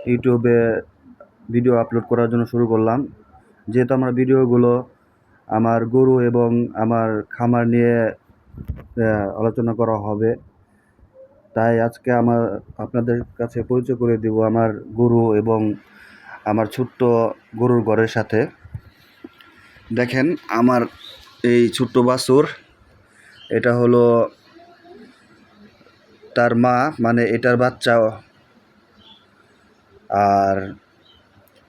ইউটিউবে video upload করার জন্য শুরু করলাম। যেহেতু আমার ভিডিওগুলো আমার গরু এবং আমার খামার নিয়ে আলোচনা করা হবে, তাই আজকে আপনাদের কাছে পরিচয় করে দেব আমার গরু এবং আমার ছোট্ট গরুর ঘরের সাথে। দেখেন আমার এই ছোট্ট বাছুর, এটা হলো তার মা, মানে এটার বাচ্চা, আর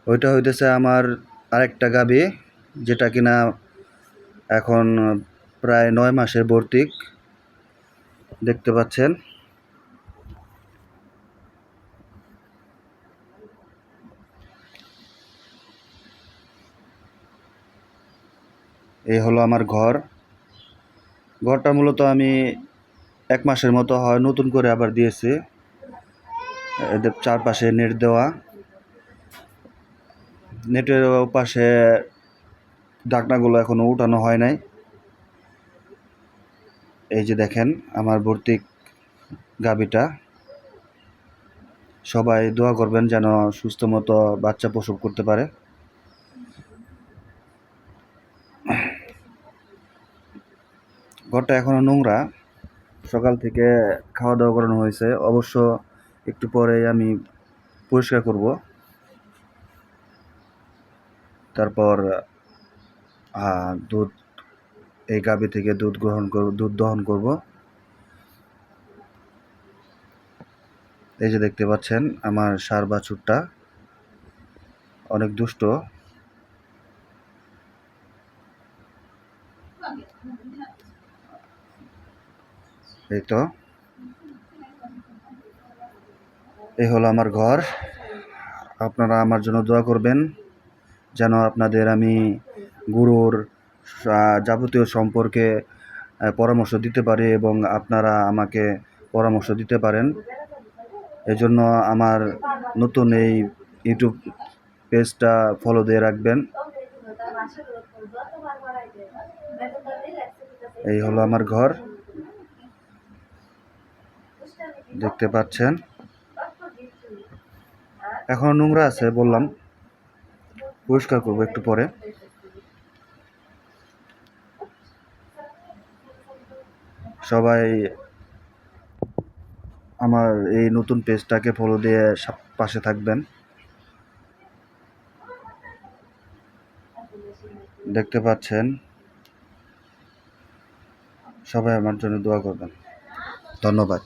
ওইটা হইতেছে আমার আরেকটা গাভী, যেটা কিনা এখন প্রায় 9 মাসের ভর্তিক। দেখতে পাচ্ছেন। এই হলো আমার ঘরটা মূলত আমি 1 মাসের মতো হয় নতুন করে আবার দিয়েছি। এদের চারপাশে নেট দেওয়া, নেটের পাশে ঢাকনাগুলো এখনো উঠানো হয় নাই। এই যে দেখেন আমার ভর্তিক গাভীটা। সবাই দোয়া করবেন যেন সুস্থ মতো বাচ্চা প্রসব করতে পারে। ঘরটা এখনো নোংরা, সকাল থেকে খাওয়া দাওয়া করানো হয়েছে। অবশ্য একটু পরে আমি পরিষ্কার করব, তারপর দুধ, এই গাভী থেকে দুধ দহন করব। এই যে দেখতে পাচ্ছেন আমার ষাঁড় বাছুরটা অনেক দুষ্ট। এই তো, এই হলো আমার ঘর। আপনারা আমার জন্য দোয়া করবেন যেন আপনাদের আমি গরুর যাবতীয় সম্পর্কে পরামর্শ দিতে পারি এবং আপনারা আমাকে পরামর্শ দিতে পারেন। এজন্য আমার নতুন এই ইউটিউব পেজটা ফলো দিয়ে রাখবেন। এই হলো আমার ঘর, দেখতে পাচ্ছেন। এখন নোংরা আছে, বললাম পরিষ্কার করবো একটু পরে। সবাই আমার এই নতুন পেজটাকে ফলো দিয়ে পাশে থাকবেন। দেখতে পাচ্ছেন, সবাই আমার জন্য দোয়া করবেন। ধন্যবাদ।